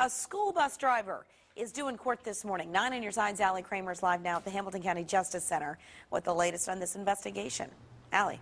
A school bus driver is due in court this morning. 9 on your side's Allie Kramer's live now at the Hamilton County Justice Center with the latest on this investigation. Allie.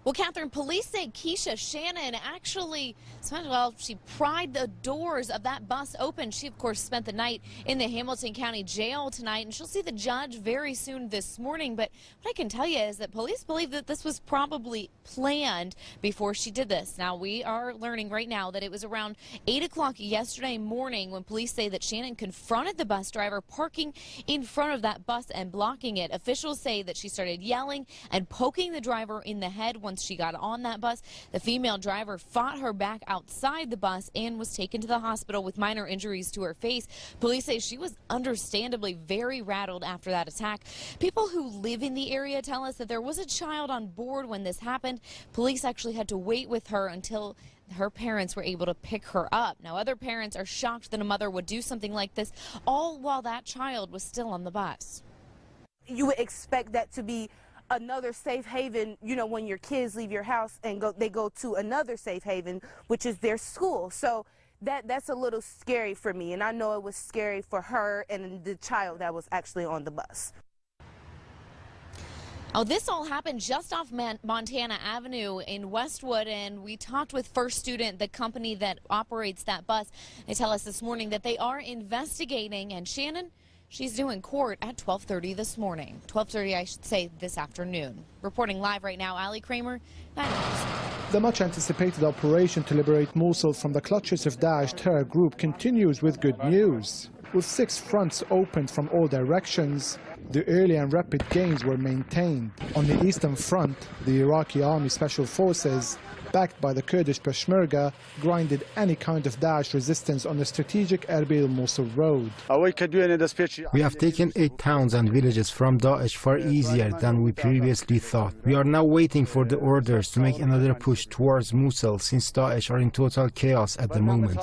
Well, Catherine, police say Keisha Shannon actually, well, she pried the doors of that bus open. She, of course, spent the night in the Hamilton County Jail tonight, and she'll see the judge very soon this morning. But what I can tell you is that police believe that this was probably planned before she did this. Now, we are learning right now that it was around 8 o'clock yesterday morning when police say that Shannon confronted the bus driver parking in front of that bus and blocking it. Officials say that she started yelling and poking the driver in the head once she got on that bus. The female driver fought her back outside the bus and was taken to the hospital with minor injuries to her face. Police say she was understandably very rattled after that attack. People who live in the area tell us that there was a child on board when this happened. Police actually had to wait with her until her parents were able to pick her up. Now, other parents are shocked that a mother would do something like this, all while that child was still on the bus. You would expect that to be another safe haven, you know, when your kids leave your house and they go to another safe haven, which is their school. So that's a little scary for me, and I know it was scary for her and the child that was actually on the bus. Oh, this all happened just off Montana Avenue in Westwood, and we talked with First Student, the company that operates that bus. They tell us this morning that they are investigating, and Shannon, she's due in court at 12:30 this morning. 12:30, I should say, this afternoon. Reporting live right now, Allie Kramer, 9 News. The much-anticipated operation to liberate Mosul from the clutches of Daesh terror group continues with good news. With 6 fronts opened from all directions, the early and rapid gains were maintained. On the eastern front, the Iraqi Army Special Forces, backed by the Kurdish Peshmerga, grinded any kind of Daesh resistance on the strategic Erbil-Mosul road. We have taken 8 towns and villages from Daesh far easier than we previously thought. We are now waiting for the orders to make another push towards Mosul, since Daesh are in total chaos at the moment.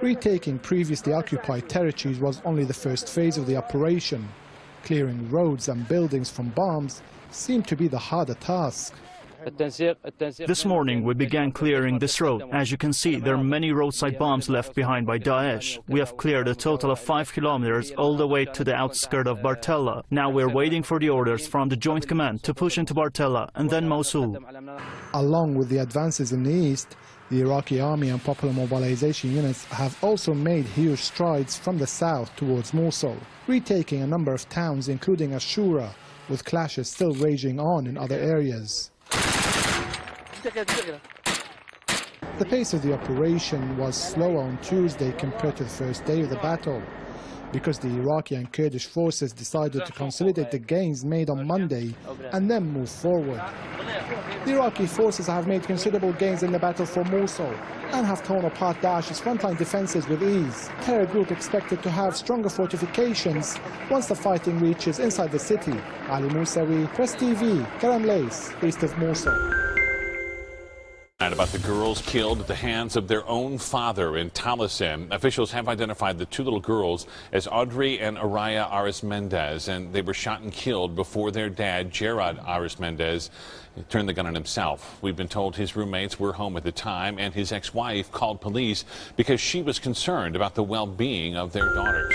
Retaking previously occupied territories was only the first phase of the operation. Clearing roads and buildings from bombs seemed to be the harder task. This morning we began clearing this road. As you can see, there are many roadside bombs left behind by Daesh. We have cleared a total of 5 kilometers all the way to the outskirts of Bartella. Now we're waiting for the orders from the Joint Command to push into Bartella and then Mosul. Along with the advances in the east, the Iraqi Army and Popular Mobilization units have also made huge strides from the south towards Mosul, retaking a number of towns including Ashura, with clashes still raging on in other areas. The pace of the operation was slower on Tuesday compared to the first day of the battle, because the Iraqi and Kurdish forces decided to consolidate the gains made on Monday and then move forward. The Iraqi forces have made considerable gains in the battle for Mosul and have torn apart Daesh's frontline defenses with ease. Terror group expected to have stronger fortifications once the fighting reaches inside the city. Ali Musawi, Press TV, Karam Lace, east of Mosul. About the girls killed at the hands of their own father in Talisman. Officials have identified the 2 little girls as Audrey and Araya Aris Mendez, and they were shot and killed before their dad, Gerard Aris Mendez, turned the gun on himself. We've been told his roommates were home at the time, and his ex-wife called police because she was concerned about the well-being of their daughters.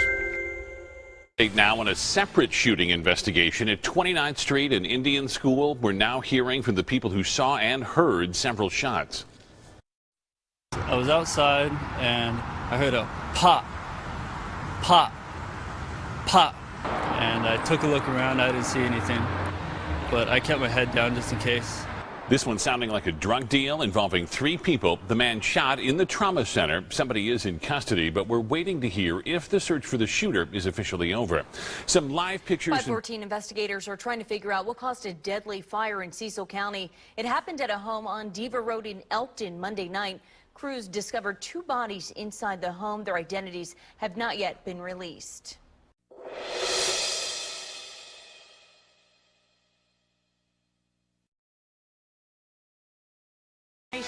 Now on a separate shooting investigation at 29th Street and Indian School. We're now hearing from the people who saw and heard several shots. I was outside and I heard a pop, pop, pop, and I took a look around. I didn't see anything, but I kept my head down just in case. This one sounding like a drug deal involving 3 people. The man shot in the trauma center. Somebody is in custody, but we're waiting to hear if the search for the shooter is officially over. Some live pictures. 514 investigators are trying to figure out what caused a deadly fire in Cecil County. It happened at a home on Diva Road in Elkton Monday night. Crews discovered 2 bodies inside the home. Their identities have not yet been released.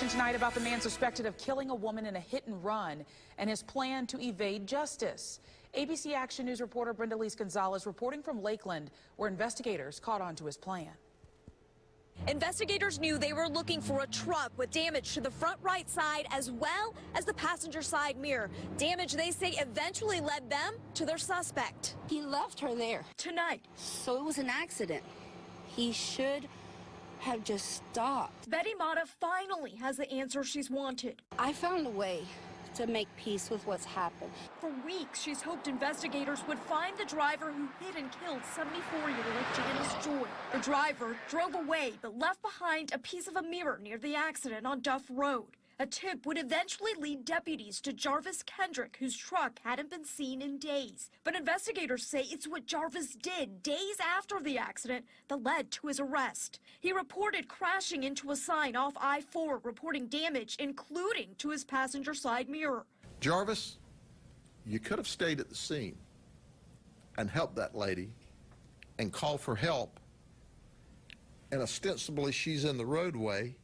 Tonight about the man suspected of killing a woman in a hit and run and his plan to evade justice. ABC Action News reporter Brenda Lise Gonzalez reporting from Lakeland, where investigators caught on to his plan. Investigators knew they were looking for a truck with damage to the front right side as well as the passenger side mirror. Damage they say eventually led them to their suspect. He left her there Tonight, so it was an accident. He should have just stopped. Betty Mata finally has the answer she's wanted. I found a way to make peace with what's happened. For weeks, she's hoped investigators would find the driver who hit and killed 74-year-old Janice Joy. The driver drove away but left behind a piece of a mirror near the accident on Duff Road. A tip would eventually lead deputies to Jarvis Kendrick, whose truck hadn't been seen in days. But investigators say it's what Jarvis did days after the accident that led to his arrest. He reported crashing into a sign off I-4, reporting damage, including to his passenger side mirror. Jarvis, you could have stayed at the scene and helped that lady and called for help, and ostensibly she's in the roadway.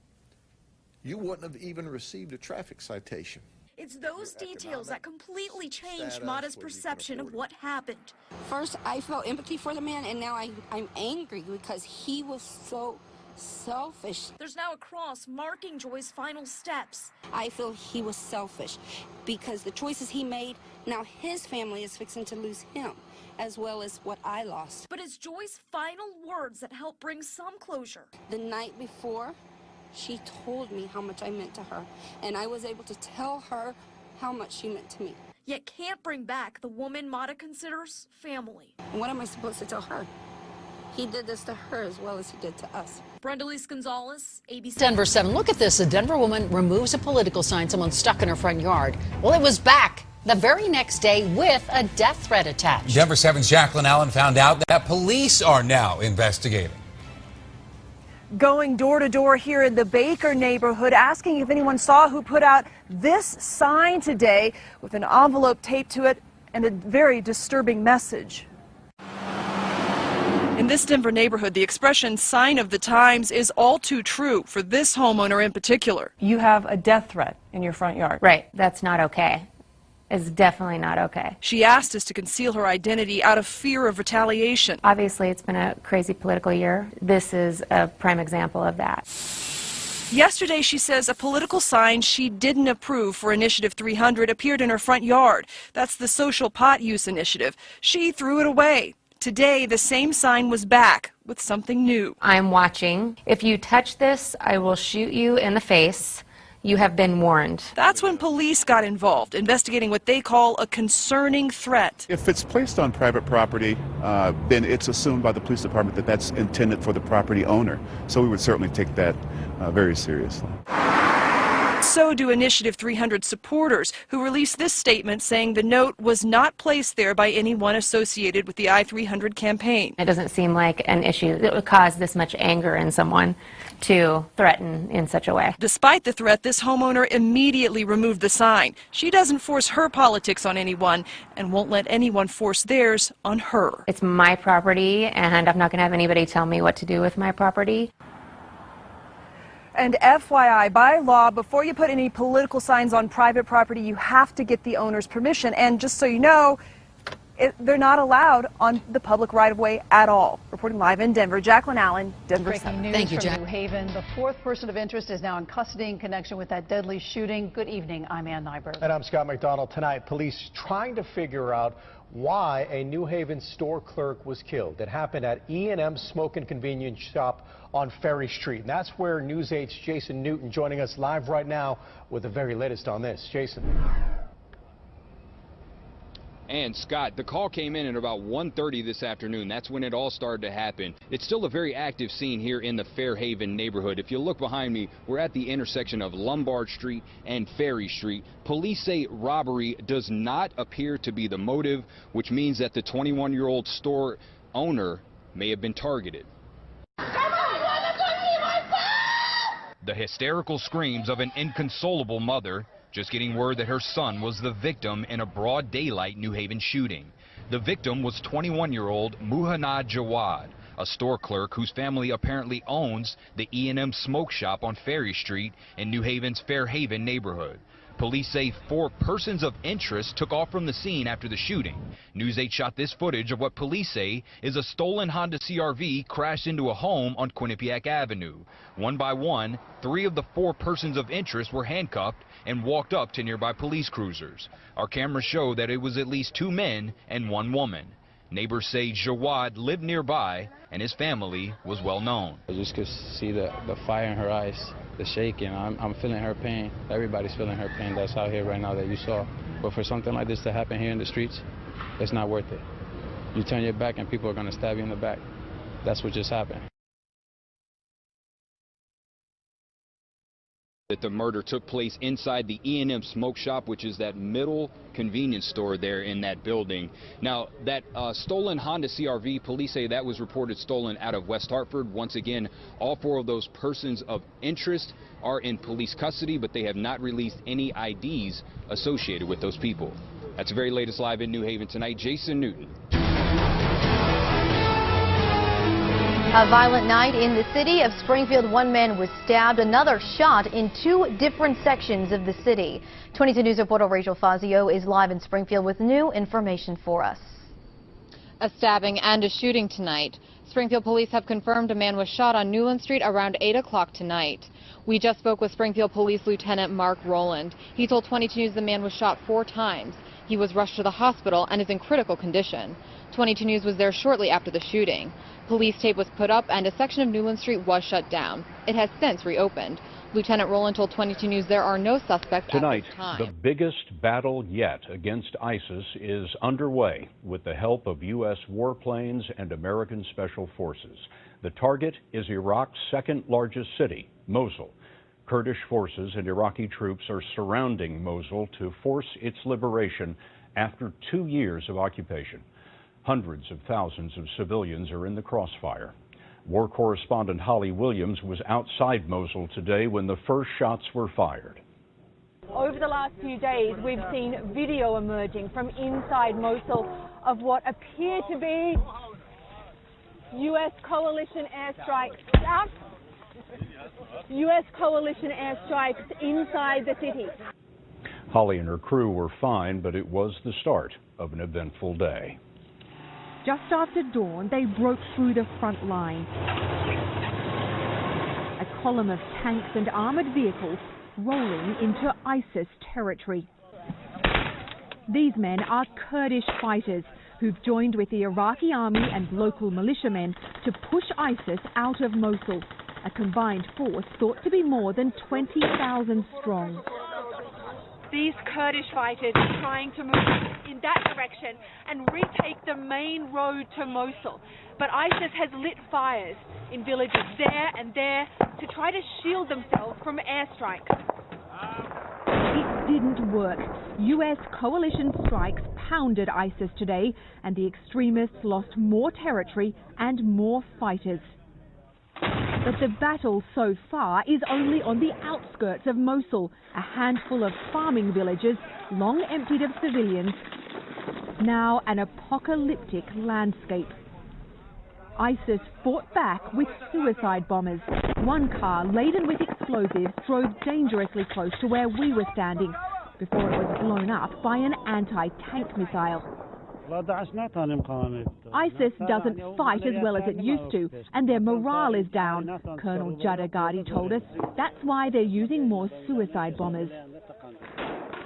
You wouldn't have even received a traffic citation. It's those details that completely changed Mata's perception of what happened. First, I felt empathy for the man, and now I'm angry because he was so selfish. There's now a cross marking Joy's final steps. I feel he was selfish because the choices he made, now his family is fixing to lose him, as well as what I lost. But it's Joy's final words that help bring some closure. The night before, she told me how much I meant to her, and I was able to tell her how much she meant to me. Yet can't bring back the woman Mata considers family. What am I supposed to tell her? He did this to her as well as he did to us. Brenda Lise Gonzalez, ABC. Denver 7. Look at this. A Denver woman removes a political sign someone stuck in her front yard. Well, it was back the very next day with a death threat attached. Denver 7's Jacqueline Allen found out that police are now investigating. Going door to door here in the Baker neighborhood, asking if anyone saw who put out this sign today with an envelope taped to it and a very disturbing message. In this Denver neighborhood, the expression "sign of the times" is all too true for this homeowner in particular. You have a death threat in your front yard. Right. That's not okay. It's definitely not okay. She asked us to conceal her identity out of fear of retaliation. Obviously, it's been a crazy political year. This is a prime example of that. Yesterday, she says a political sign she didn't approve for Initiative 300 appeared in her front yard. That's the social pot use initiative. She threw it away. Today, the same sign was back with something new. I'm watching. If you touch this, I will shoot you in the face. You have been warned. That's when police got involved, investigating what they call a concerning threat. If it's placed on private property, then it's assumed by the police department that that's intended for the property owner. So we would certainly take that very seriously. So do Initiative 300 supporters, who released this statement saying the note was not placed there by anyone associated with the I-300 campaign. It doesn't seem like an issue that would cause this much anger in someone to threaten in such a way. Despite the threat, this homeowner immediately removed the sign. She doesn't force her politics on anyone and won't let anyone force theirs on her. It's my property, and I'm not going to have anybody tell me what to do with my property. And FYI, by law, before you put any political signs on private property, you have to get the owner's permission. And just so you know, they're not allowed on the public right-of-way at all. Reporting live in Denver, Jacqueline Allen, Denver 7. Thank you, from Jack. New Haven. The fourth person of interest is now in custody in connection with that deadly shooting. Good evening. I'm Ann Nyberg. And I'm Scott McDonald. Tonight, police trying to figure out why a New Haven store clerk was killed. It happened at E&M Smoke and Convenience Shop on Ferry Street. And that's where News 8's Jason Newton joining us live right now with the very latest on this. Jason. And Scott, the call came in at about 1:30 this afternoon. That's when it all started to happen. It's still a very active scene here in the Fairhaven neighborhood. If you look behind me, we're at the intersection of Lombard Street and Ferry Street. Police say robbery does not appear to be the motive, which means that the 21-year-old store owner may have been targeted. The hysterical screams of an inconsolable mother, just getting word that her son was the victim in a broad daylight New Haven shooting. The victim was 21-year-old Muhannad Jawad, a store clerk whose family apparently owns the E&M Smoke Shop on Ferry Street in New Haven's Fairhaven neighborhood. Police say 4 persons of interest took off from the scene after the shooting. News 8 shot this footage of what police say is a stolen Honda CR-V crashed into a home on Quinnipiac Avenue. One by one, 3 of the 4 persons of interest were handcuffed and walked up to nearby police cruisers. Our cameras show that it was at least 2 men and 1 woman. Neighbors say Jawad lived nearby and his family was well known. I just could see the fire in her eyes, the shaking. I'm feeling her pain. Everybody's feeling her pain that's out here right now that you saw. But for something like this to happen here in the streets, it's not worth it. You turn your back and people are going to stab you in the back. That's what just happened. That the murder took place inside the E&M Smoke Shop, which is that middle convenience store there in that building. Now, that stolen Honda CR-V, police say that was reported stolen out of West Hartford. Once again, all 4 of those persons of interest are in police custody, but they have not released any IDs associated with those people. That's the very latest live in New Haven tonight. Jason Newton. A violent night in the city of Springfield. 1 man was stabbed, another shot in 2 different sections of the city. 22 News reporter Rachel Fazio is live in Springfield with new information for us. A stabbing and a shooting tonight. Springfield police have confirmed a man was shot on Newland Street around 8 o'clock tonight. We just spoke with Springfield Police Lieutenant Mark Rowland. He told 22 News the man was shot 4 times. He was rushed to the hospital and is in critical condition. 22 News was there shortly after the shooting. Police tape was put up and a section of Newland Street was shut down. It has since reopened. Lieutenant Rowland told 22 News there are no suspects tonight. At this time. The biggest battle yet against ISIS is underway with the help of U.S. warplanes and American Special Forces. The target is Iraq's 2nd largest city, Mosul. Kurdish forces and Iraqi troops are surrounding Mosul to force its liberation after 2 years of occupation. Hundreds of thousands of civilians are in the crossfire. War correspondent Holly Williams was outside Mosul today when the first shots were fired. Over the last few days, we've seen video emerging from inside Mosul of what appear to be U.S. coalition airstrikes. U.S. coalition airstrikes inside the city. Holly and her crew were fine, but it was the start of an eventful day. Just after dawn, they broke through the front line. A column of tanks and armored vehicles rolling into ISIS territory. These men are Kurdish fighters who've joined with the Iraqi army and local militiamen to push ISIS out of Mosul, a combined force thought to be more than 20,000 strong. These Kurdish fighters are trying to move in that direction and retake the main road to Mosul. But ISIS has lit fires in villages there and there to try to shield themselves from airstrikes. It didn't work. U.S. coalition strikes pounded ISIS today, and the extremists lost more territory and more fighters. But the battle so far is only on the outskirts of Mosul, a handful of farming villages long emptied of civilians, now an apocalyptic landscape. ISIS fought back with suicide bombers. One car laden with explosives drove dangerously close to where we were standing before it was blown up by an anti-tank missile. ISIS doesn't fight as well as it used to, and their morale is down, Colonel Jadagadi told us. That's why they're using more suicide bombers.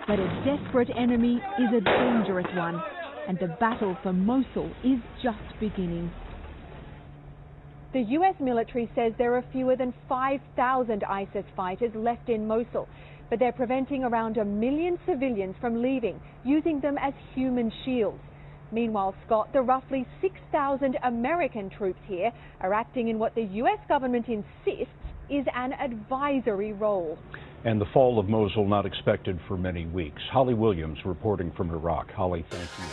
But a desperate enemy is a dangerous one, and the battle for Mosul is just beginning. The U.S. military says there are fewer than 5,000 ISIS fighters left in Mosul, but they're preventing around 1 million civilians from leaving, using them as human shields. Meanwhile, Scott, the roughly 6,000 American troops here are acting in what the U.S. government insists is an advisory role. And the fall of Mosul not expected for many weeks. Holly Williams reporting from Iraq. Holly, thank you.